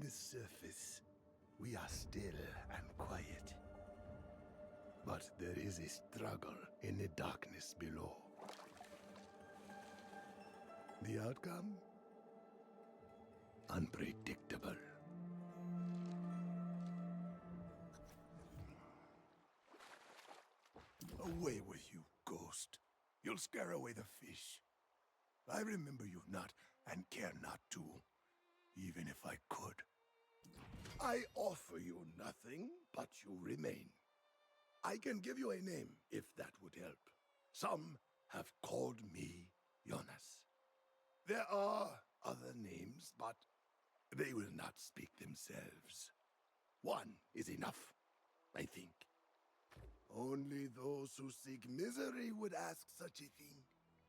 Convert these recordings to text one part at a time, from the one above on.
the surface, we are still and quiet. But there is a struggle in the darkness below. The outcome? Unpredictable. Away with you, ghost. You'll scare away the fish. I remember you not, and care not to, even if I could. I offer you nothing, but you remain. I can give you a name, if that would help. Some have called me Jonas. There are other names, but they will not speak themselves. One is enough, I think. Only those who seek misery would ask such a thing.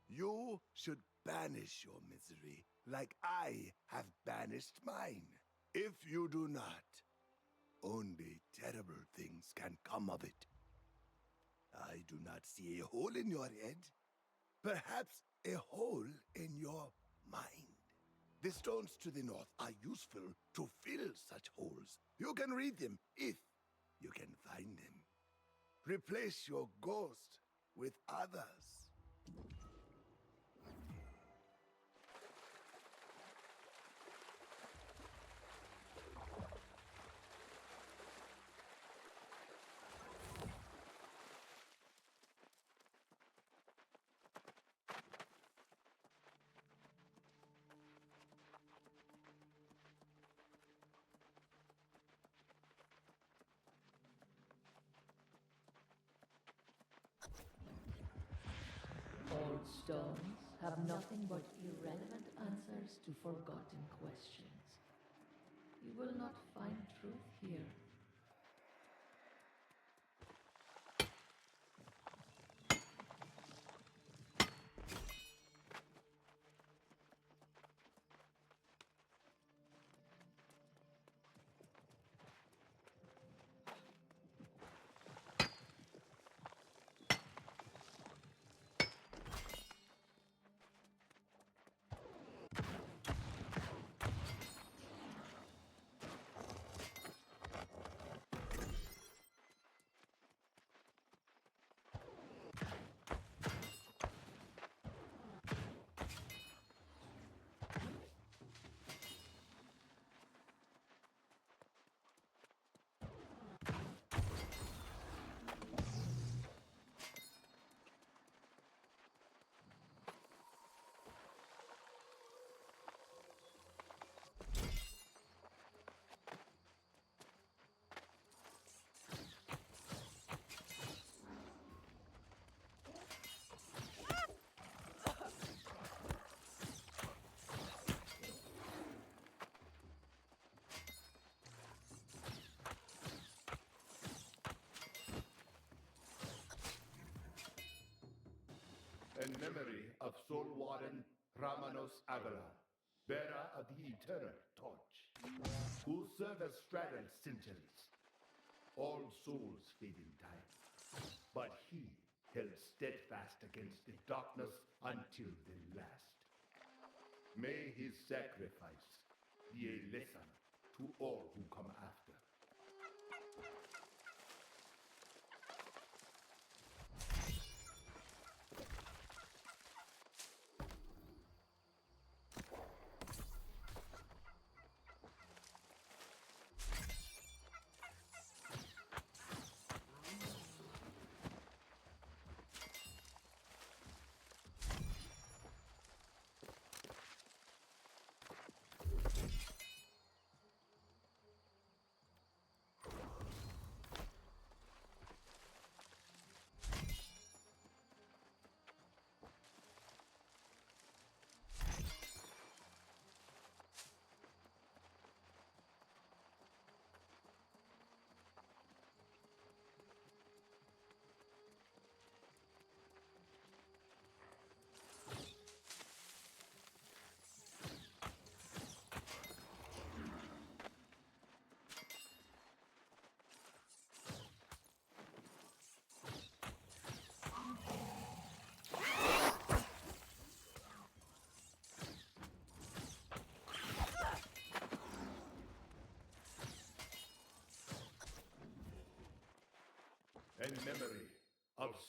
You should banish your misery, like I have banished mine. If you do not, only terrible things can come of it. I do not see a hole in your head. Perhaps a hole in your mind. The stones to the north are useful to fill such holes. You can read them if you can find them. Replace your ghost with others. Old stones have nothing but irrelevant answers to forgotten questions. You will not find truth here. In memory of Soul Warden Ramanos Avila, bearer of the Eternal Torch, whose service straddled centuries. All souls fade in time, but he held steadfast against the darkness until the last. May his sacrifice be a lesson to all who come after.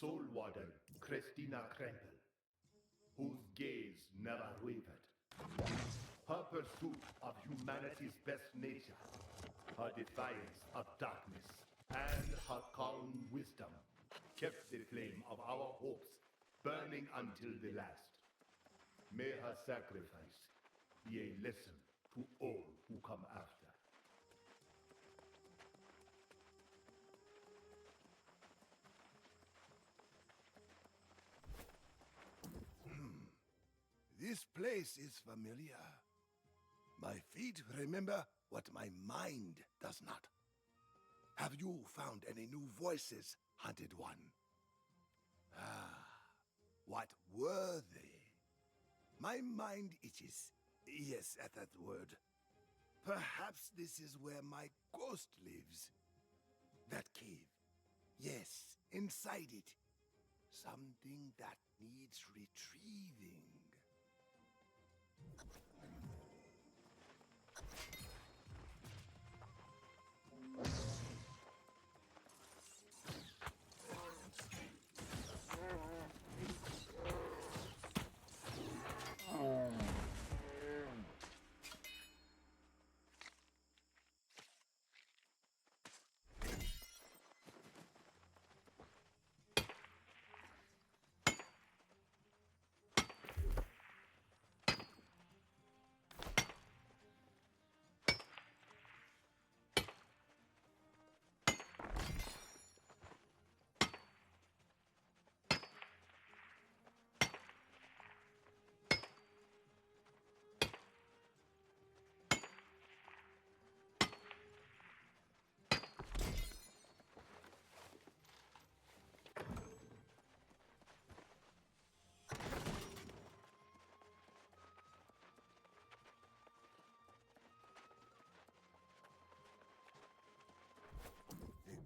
Soul Warden Christina Krempel, whose gaze never wavered. Her pursuit of humanity's best nature, her defiance of darkness, and her calm wisdom kept the flame of our hopes burning until the last. May her sacrifice be a lesson to all who come after. This place is familiar. My feet remember what my mind does not. Have you found any new voices, Hunted One? Ah, what were they? My mind itches. Yes, at that word. Perhaps this is where my ghost lives. That cave. Yes, inside it. Something that needs retrieving.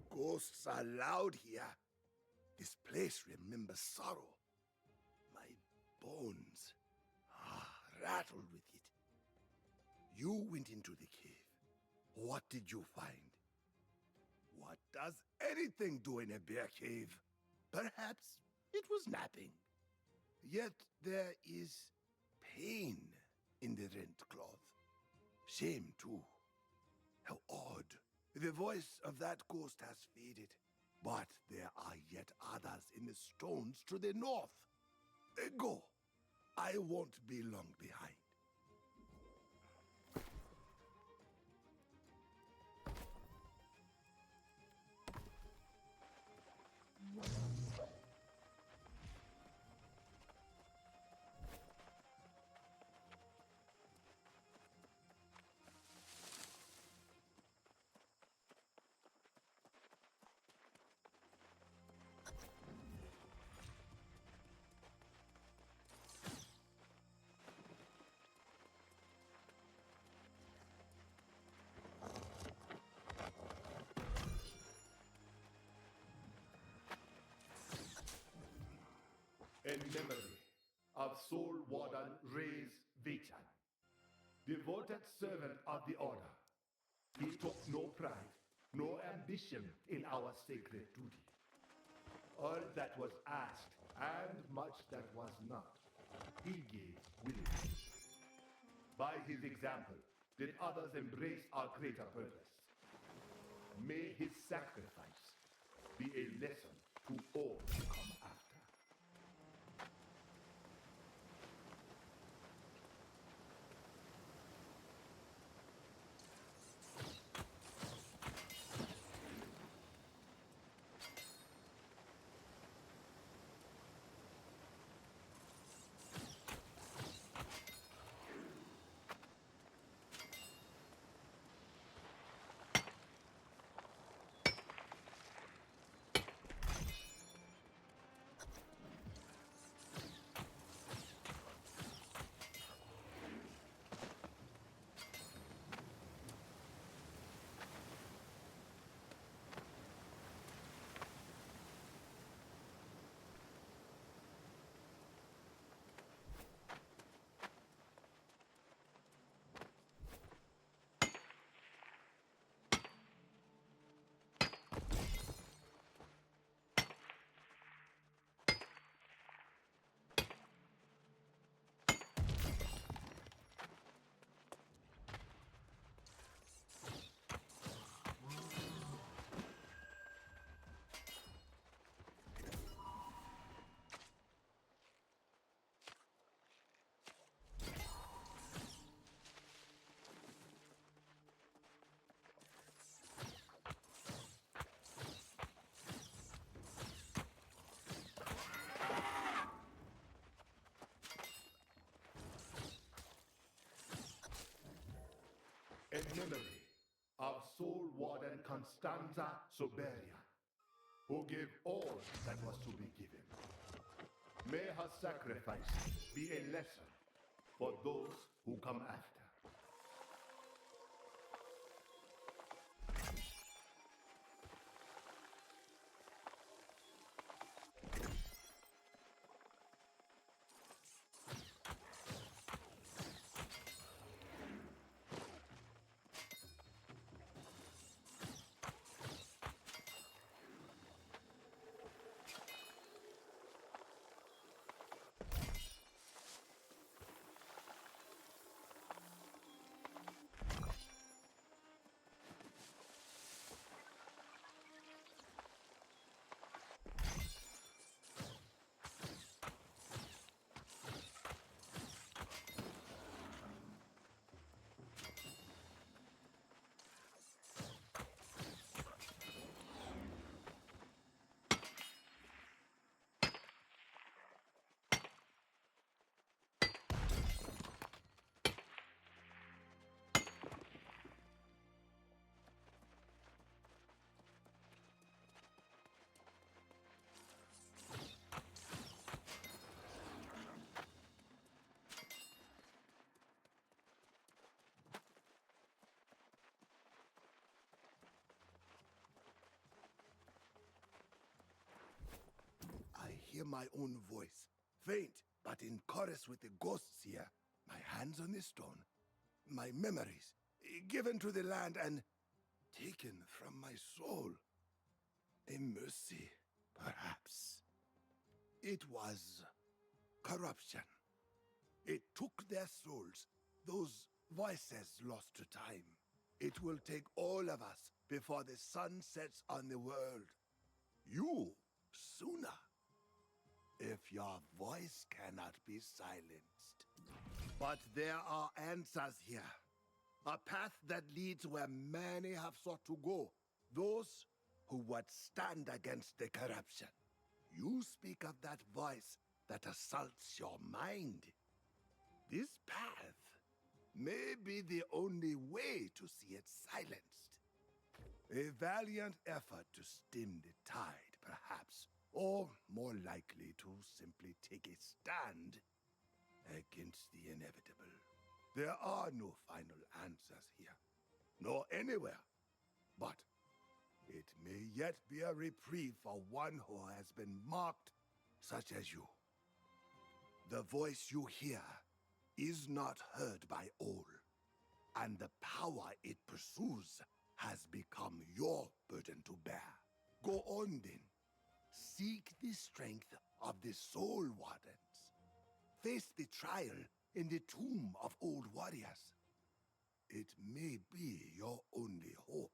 Ghosts are loud here. This place remembers sorrow. My bones rattled with it. You went into the cave. What did you find? What does anything do in a bear cave? Perhaps it was napping. Yet there is pain in the rent cloth. Shame, too. How odd. The voice of that ghost has faded, but there are yet others in the stones to the north. Go. I won't be long behind. In memory of Soul Warden Reyes Vitan, devoted servant of the Order. He took no pride, no ambition in our sacred duty. All that was asked, and much that was not, he gave willingly. By his example, did others embrace our greater purpose. May his sacrifice be a lesson to all who come after. memory of Soul Warden Constanza Soberia, who gave all that was to be given. May her sacrifice be a lesson for those who come after. I hear my own voice, faint but in chorus with the ghosts here. My hands on the stone, my memories, given to the land and taken from my soul. A mercy, perhaps. It was corruption. It took their souls, those voices lost to time. It will take all of us before the sun sets on the world. You, sooner, if your voice cannot be silenced. But there are answers here. A path that leads where many have sought to go. Those who would stand against the corruption. You speak of that voice that assaults your mind. This path may be the only way to see it silenced. A valiant effort to stem the tide, perhaps, or more likely to simply take a stand against the inevitable. There are no final answers here, nor anywhere, but it may yet be a reprieve for one who has been marked, such as you. The voice you hear is not heard by all, and the power it pursues has become your burden to bear. Go on then. Seek the strength of the Soul Wardens. Face the trial in the tomb of old warriors. It may be your only hope.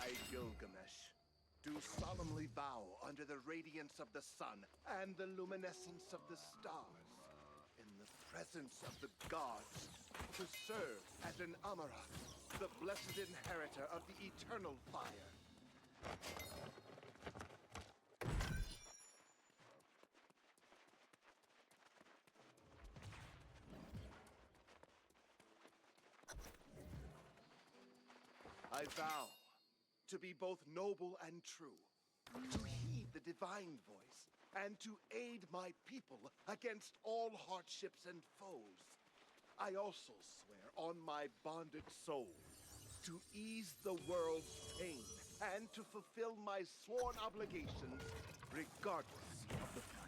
I, Gilgamesh, do solemnly vow under the radiance of the sun and the luminescence of the stars, in the presence of the gods, to serve as an Amara, the blessed inheritor of the eternal fire. I vow to be both noble and true, to heed the divine voice, and to aid my people against all hardships and foes. I also swear on my bonded soul to ease the world's pain and to fulfill my sworn obligations regardless of the price.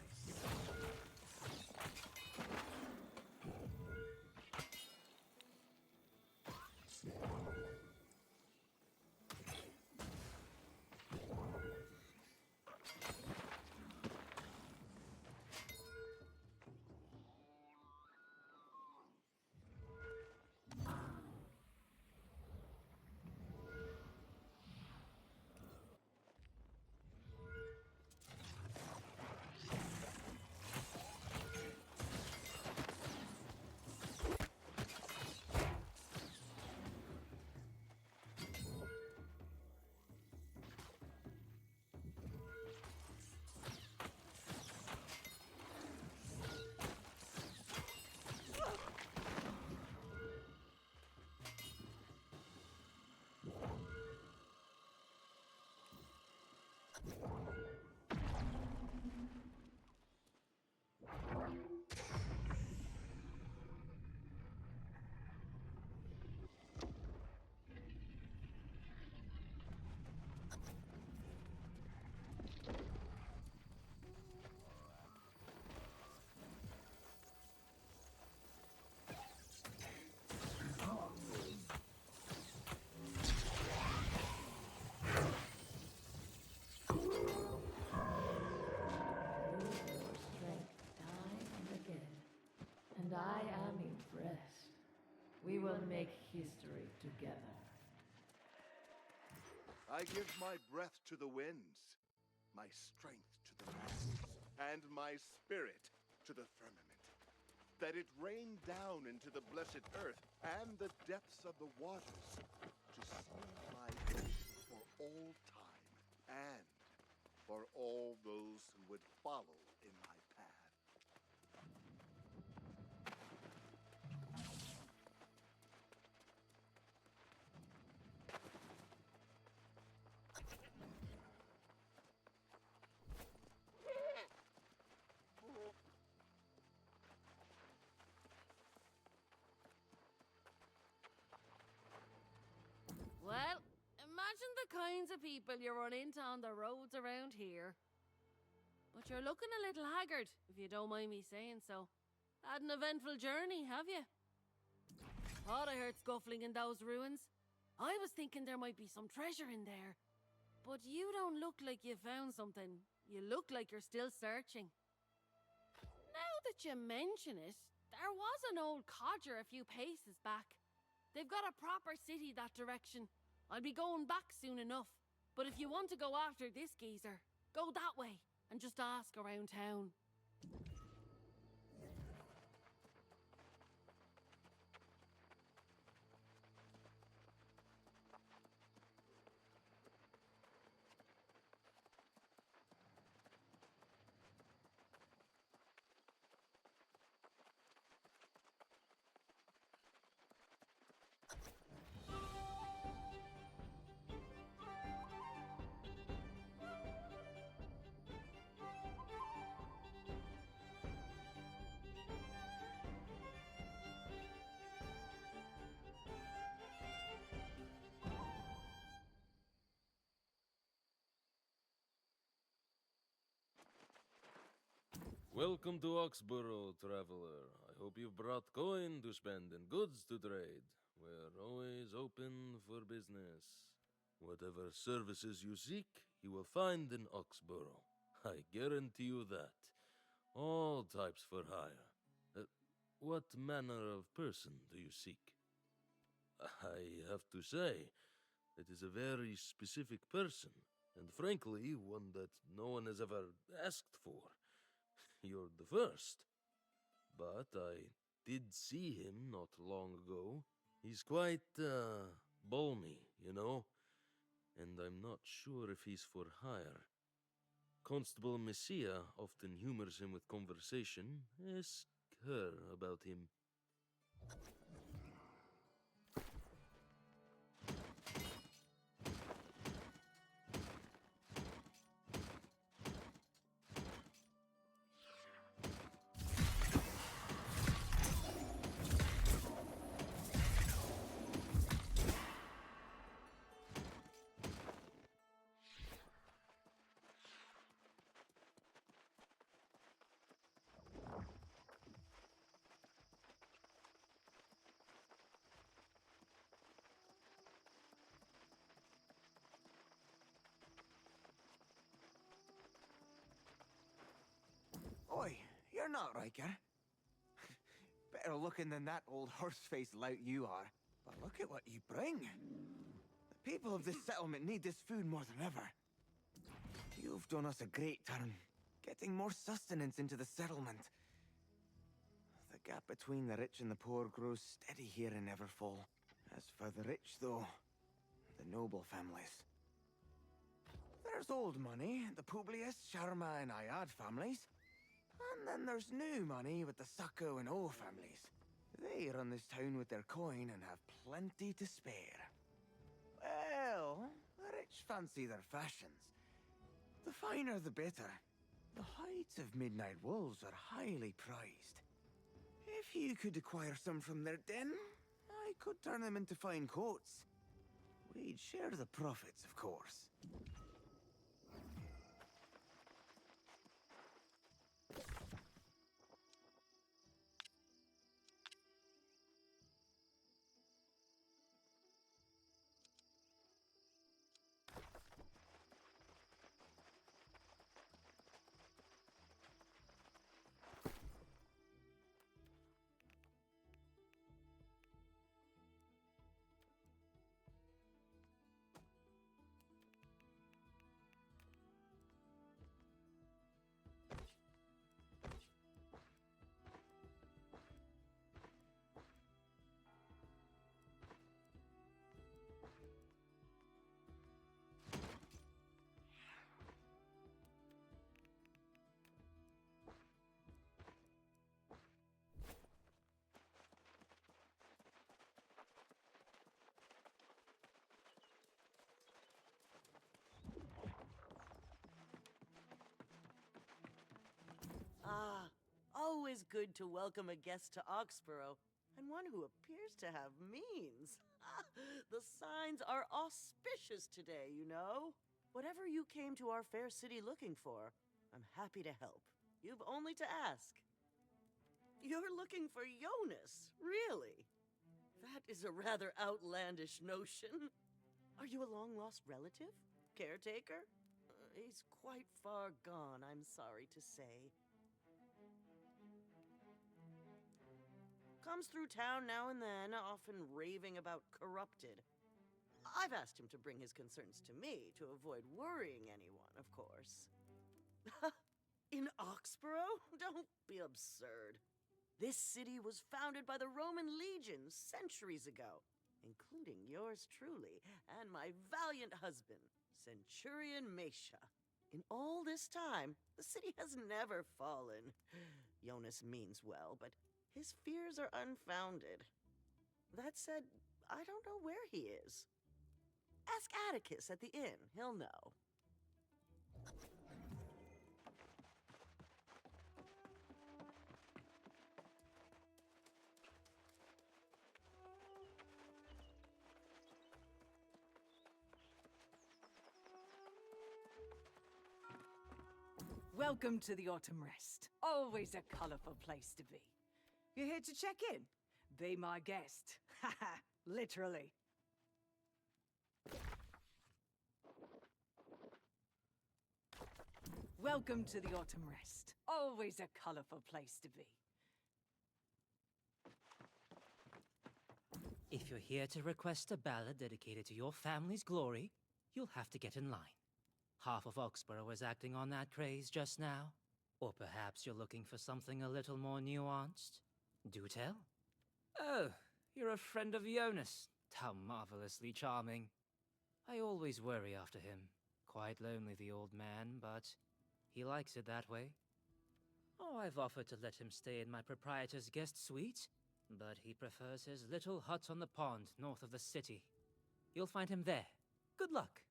I am impressed. We will make history together. I give my breath to the winds, my strength to the masses, and my spirit to the firmament, that it rain down into the blessed earth and the depths of the waters to seal my oath for all time and for all those who would follow in my path. Well, imagine the kinds of people you run into on the roads around here. But you're looking a little haggard, if you don't mind me saying so. Had an eventful journey, have you? Thought I heard scuffling in those ruins. I was thinking there might be some treasure in there. But you don't look like you found something. You look like you're still searching. Now that you mention it, there was an old codger a few paces back. They've got a proper city that direction. I'll be going back soon enough. But if you want to go after this geezer, go that way and just ask around town. Welcome to Oxborough, traveler. I hope you've brought coin to spend and goods to trade. We're always open for business. Whatever services you seek, you will find in Oxborough. I guarantee you that. All types for hire. What manner of person do you seek? I have to say, it is a very specific person, and frankly, one that no one has ever asked for. You're the first. But I did see him not long ago. He's quite, balmy, you know? And I'm not sure if he's for hire. Constable Messiah often humors him with conversation. Ask her about him. Oi, you're not Riker. Better looking than that old horse-faced lout you are. But look at what you bring. The people of this settlement need this food more than ever. You've done us a great turn, getting more sustenance into the settlement. The gap between the rich and the poor grows steady here in Everfall. As for the rich, though, the noble families. There's old money, the Publius, Sharma, and Ayad families. And then there's new money with the Sacco and O families. They run this town with their coin and have plenty to spare. Well, the rich fancy their fashions. The finer the better. The hides of midnight wolves are highly prized. If you could acquire some from their den, I could turn them into fine coats. We'd share the profits, of course. good to welcome a guest to Oxborough, and one who appears to have means. The signs are auspicious today, you know. Whatever you came to our fair city looking for, I'm happy to help. You've only to ask. You're looking for Jonas, really? That is a rather outlandish notion. Are you a long-lost relative? Caretaker? He's quite far gone, I'm sorry to say. Comes through town now and then, often raving about corrupted. I've asked him to bring his concerns to me to avoid worrying anyone, of course. In Oxborough? Don't be absurd. This city was founded by the Roman legions centuries ago, including yours truly and my valiant husband, Centurion Mesha. In all this time, the city has never fallen. Jonas means well, but his fears are unfounded. That said, I don't know where he is. Ask Atticus at the inn. He'll know. Welcome to the Autumn Rest. Always a colorful place to be. You're here to check in? Be my guest. Haha, literally. Welcome to the Autumn Rest. Always a colorful place to be. If you're here to request a ballad dedicated to your family's glory, you'll have to get in line. Half of Oxborough is acting on that craze just now. Or perhaps you're looking for something a little more nuanced. Do tell. Oh, you're a friend of Jonas. How marvelously charming. I always worry after him. Quite lonely, the old man, but he likes it that way. Oh, I've offered to let him stay in my proprietor's guest suite, but he prefers his little hut on the pond north of the city. You'll find him there. Good luck.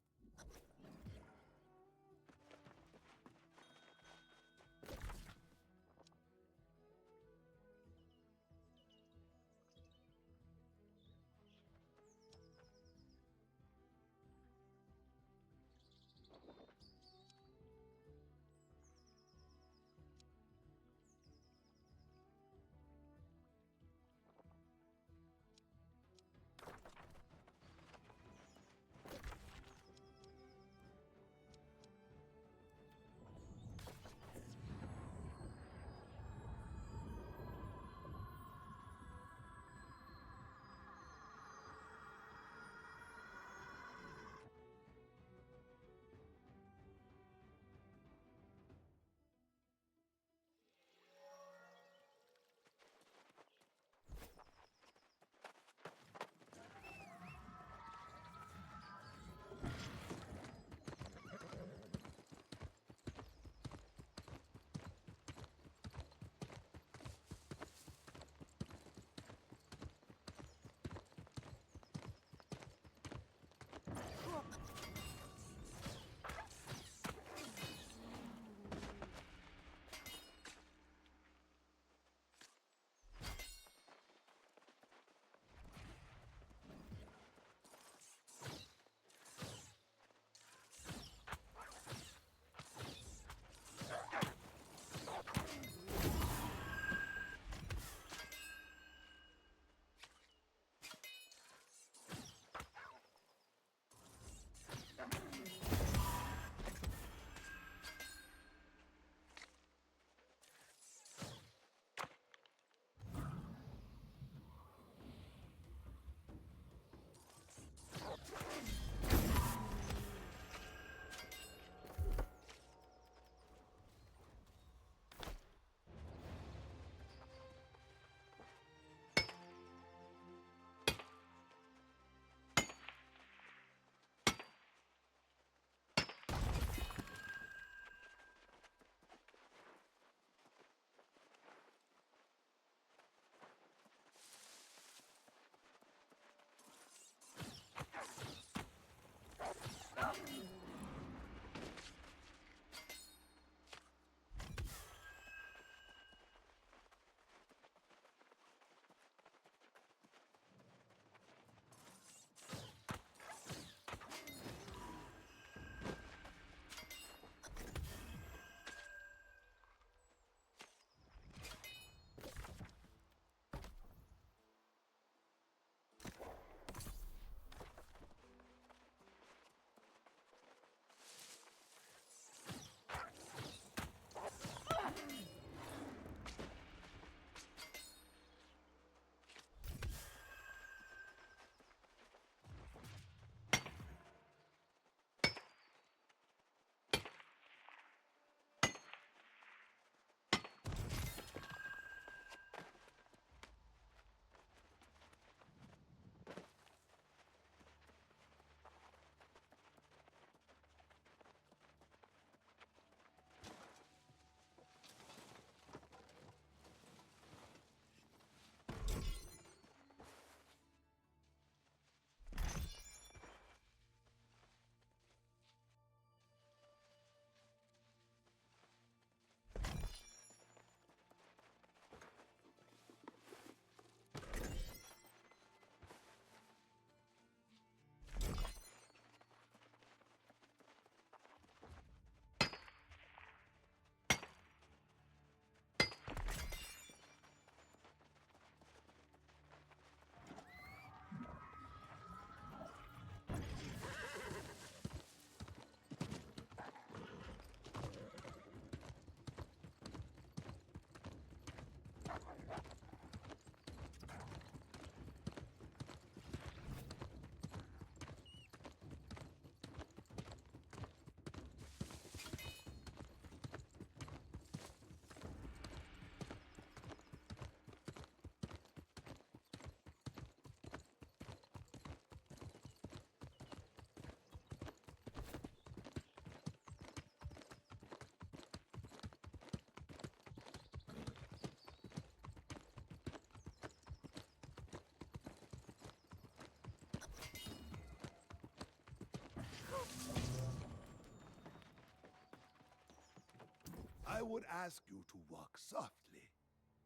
would ask you to walk softly,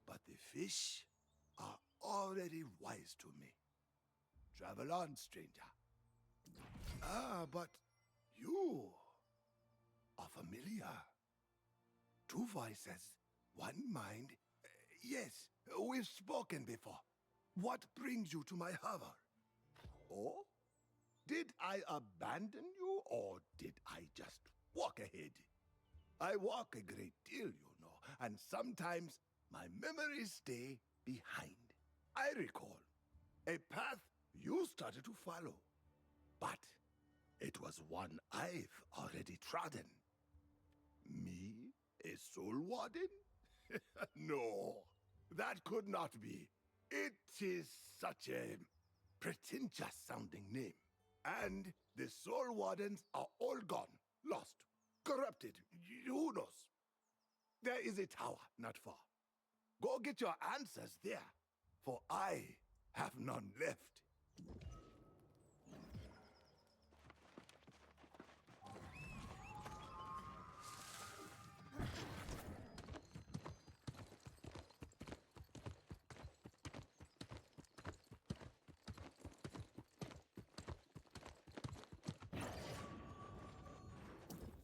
but the fish are already wise to me. Travel on, stranger. Ah, but you are familiar. Two voices, one mind. Yes, we've spoken before. What brings you to my hover? Oh? Did I abandon you, or did I just walk ahead? I walk a great deal, you know, and sometimes my memories stay behind. I recall a path you started to follow, but it was one I've already trodden. Me, a soul warden? No, that could not be. It is such a pretentious sounding name. And the soul wardens are all gone, lost, corrupted. Who knows? There is a tower not far. Go get your answers there, for I have none left.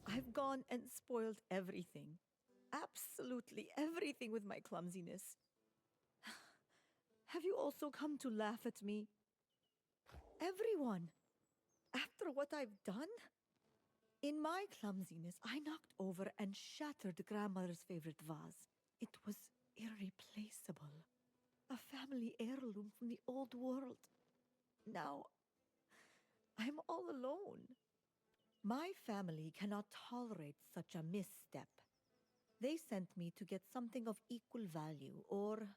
I've gone and spoiled everything. Absolutely everything with my clumsiness. Have you also come to laugh at me? Everyone! After what I've done? In my clumsiness, I knocked over and shattered Grandmother's favorite vase. It was irreplaceable. A family heirloom from the old world. Now, I'm all alone. My family cannot tolerate such a misstep. They sent me to get something of equal value, or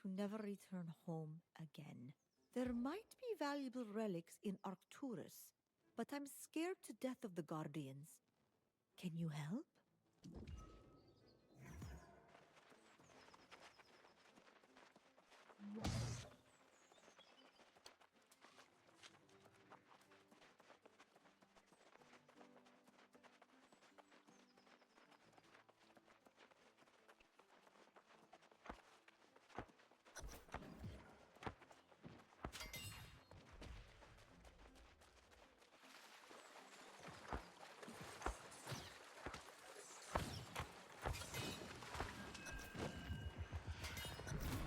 to never return home again. There might be valuable relics in Arcturus, but I'm scared to death of the Guardians. Can you help?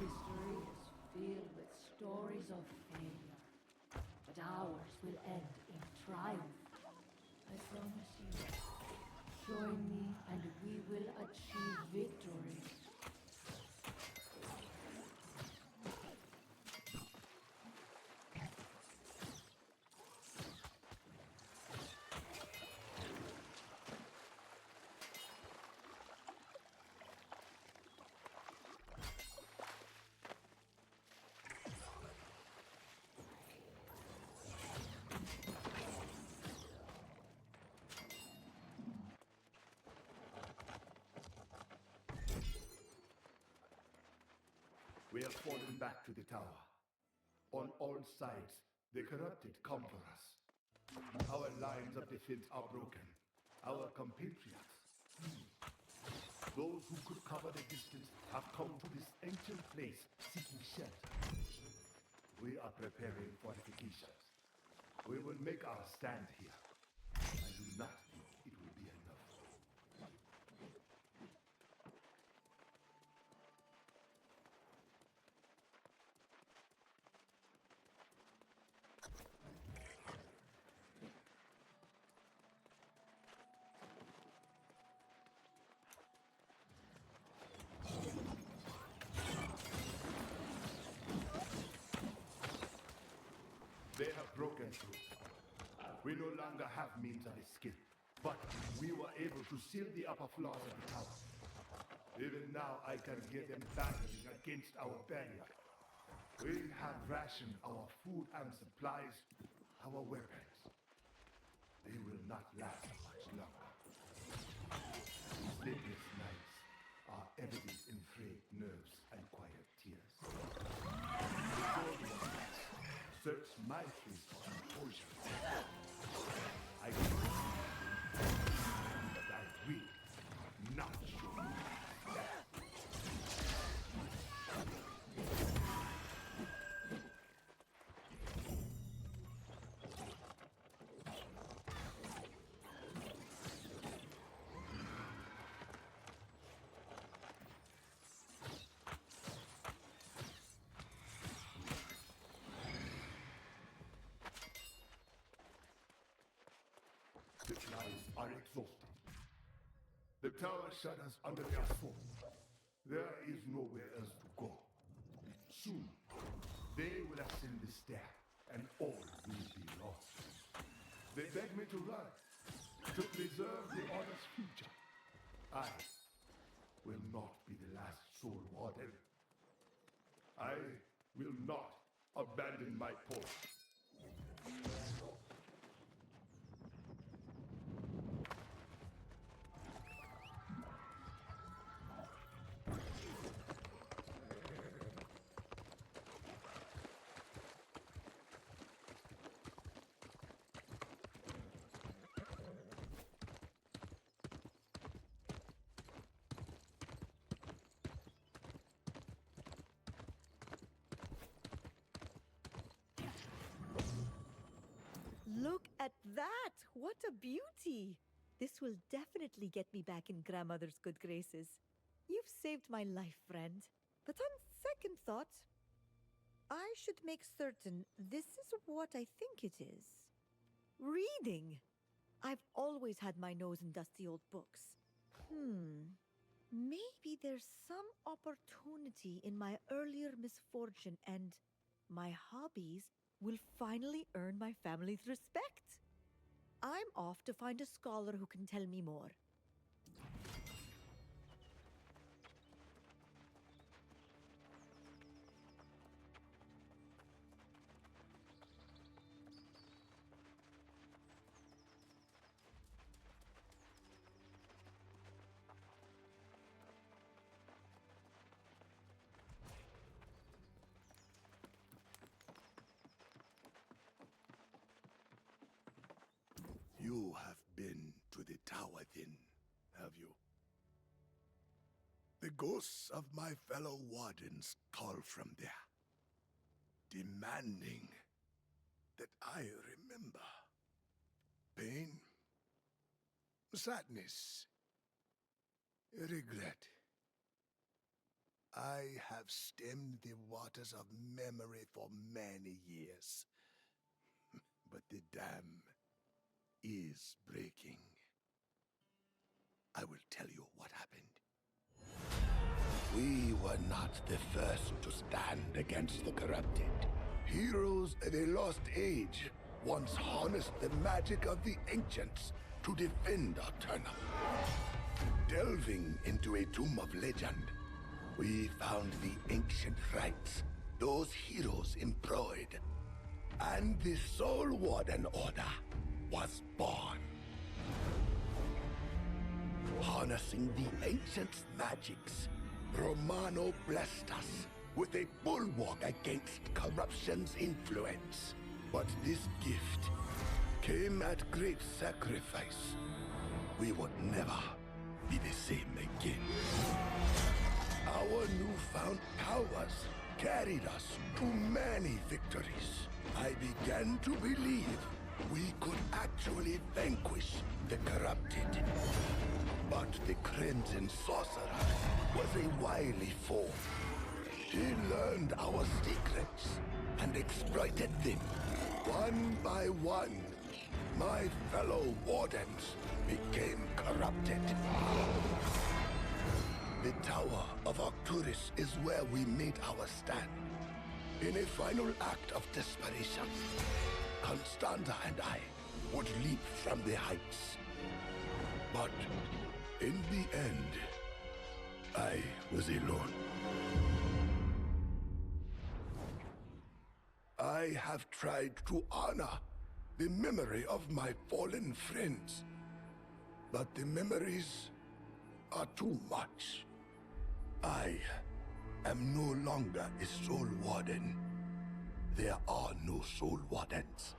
History is filled with stories of failure, but ours will end in triumph. I promise you. Join me and we will achieve victory. We have fallen back to the tower. On all sides, the corrupted come for us. Our lines of defense are broken. Our compatriots, those who could cover the distance, have come to this ancient place seeking shelter. We are preparing fortifications. We will make our stand here. I do not think it will be enough. They have broken through. We no longer have means of escape, but we were able to seal the upper floors of the tower. Even now, I can hear them battling against our barrier. We have rationed our food and supplies, our weapons. They will not last much longer. Sleepless nights are evident in frayed nerves and quiet tears. Search my face for composure. I will, but I will not show you. are exhausted. The tower shudders under their assault. There is nowhere else to go. Soon, they will ascend the stair, and all will be lost. They beg me to run, to preserve the Order's future. I will not be the last Soul Warden. I will not abandon my post. Look at that! What a beauty! This will definitely get me back in grandmother's good graces. You've saved my life, friend. But on second thought, I should make certain this is what I think it is. Reading! I've always had my nose in dusty old books. Maybe there's some opportunity in my earlier misfortune and my hobbies will finally earn my family's respect. I'm off to find a scholar who can tell me more. You have been to the tower then, have you? The ghosts of my fellow wardens call from there, demanding that I remember pain, sadness, regret. I have stemmed the waters of memory for many years, but the dam is breaking. I will tell you what happened. We were not the first to stand against the corrupted. Heroes of a lost age once harnessed the magic of the ancients to defend our Turnham. Delving into a tomb of legend, we found the ancient rites those heroes employed, and the Soul Warden Order was born. Harnessing the ancients' magics, Romano blessed us with a bulwark against corruption's influence. But this gift came at great sacrifice. We would never be the same again. Our newfound powers carried us to many victories. I began to believe we could actually vanquish the corrupted. But the Crimson Sorcerer was a wily foe. He learned our secrets and exploited them. One by one, my fellow wardens became corrupted. The Tower of Arcturus is where we made our stand. In a final act of desperation, Constanta and I would leap from the heights. But in the end, I was alone. I have tried to honor the memory of my fallen friends, but the memories are too much. I am no longer a Soul Warden. There are no Soul Wardens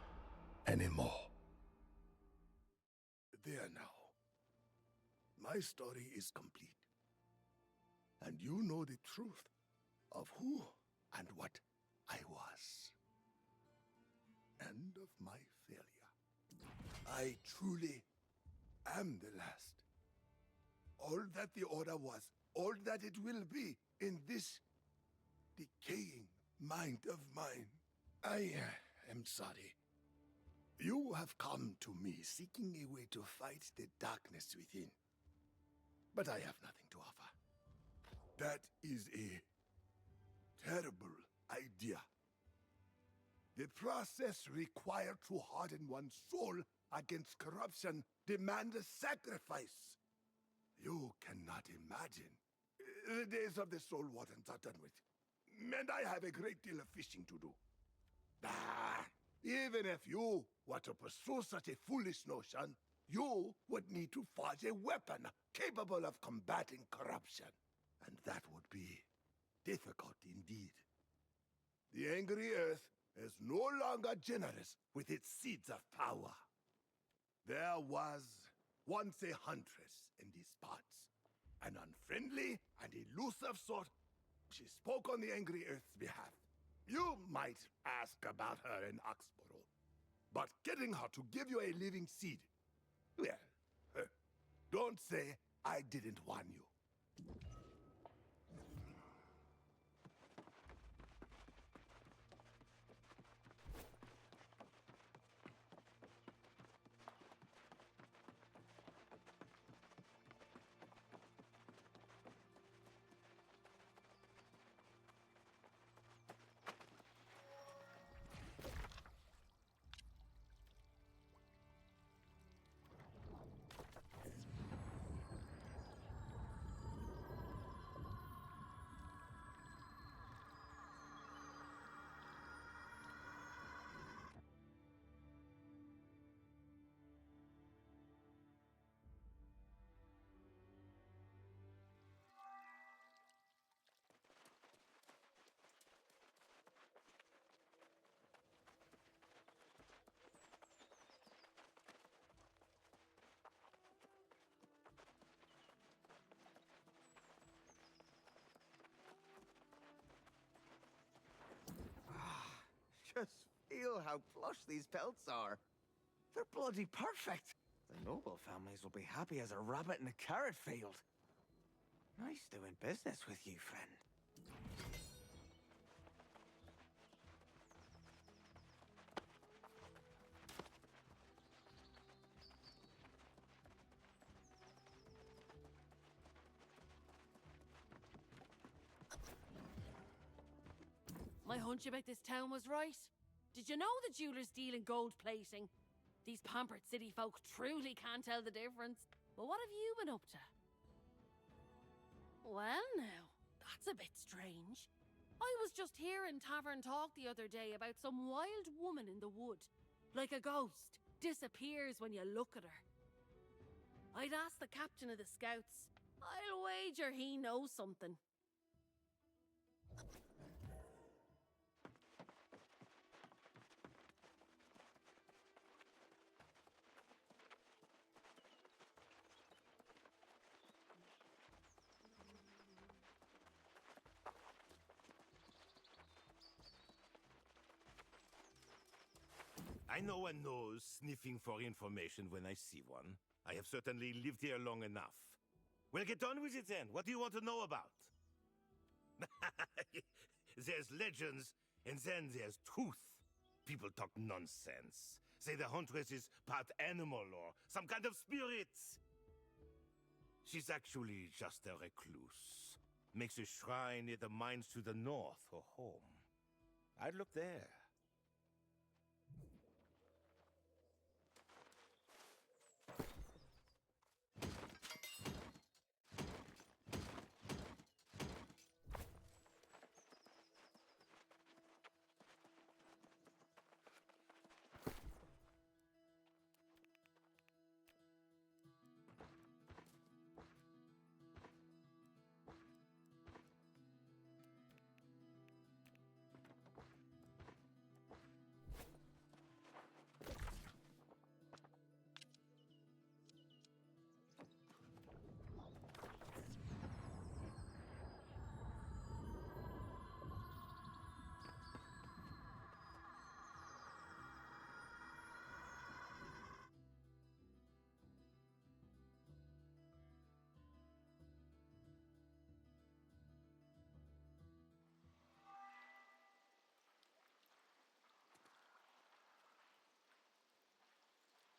anymore. There now. My story is complete. And you know the truth of who and what I was. And of my failure. I truly am the last. All that the Order was, all that it will be in this decaying mind of mine. I am sorry. You have come to me seeking a way to fight the darkness within. But I have nothing to offer. That is a terrible idea. The process required to harden one's soul against corruption demands a sacrifice. You cannot imagine. The days of the Soul Wardens are done with. And I have a great deal of fishing to do. Even if you were to pursue such a foolish notion, you would need to forge a weapon capable of combating corruption. And that would be difficult indeed. The angry earth is no longer generous with its seeds of power. There was once a huntress in these parts, an unfriendly and elusive sort. She spoke on the angry earth's behalf. You might ask about her in Oxborough, but getting her to give you a living seed, well, don't say I didn't warn you. Just feel how plush these pelts are. They're bloody perfect. The noble families will be happy as a rabbit in a carrot field. Nice doing business with you, friend. My hunch about this town was right. Did you know the jewelers deal in gold plating? These pampered city folk truly can't tell the difference. But what have you been up to? Well now, that's a bit strange. I was just hearing tavern talk the other day about some wild woman in the wood. Like a ghost. Disappears when you look at her. I'd ask the captain of the scouts. I'll wager he knows something. I know a nose sniffing for information when I see one. I have certainly lived here long enough. Well, get on with it then. What do you want to know about? There's legends, and then there's truth. People talk nonsense. Say the huntress is part animal or some kind of spirit. She's actually just a recluse. Makes a shrine near the mines to the north her home. I'd look there.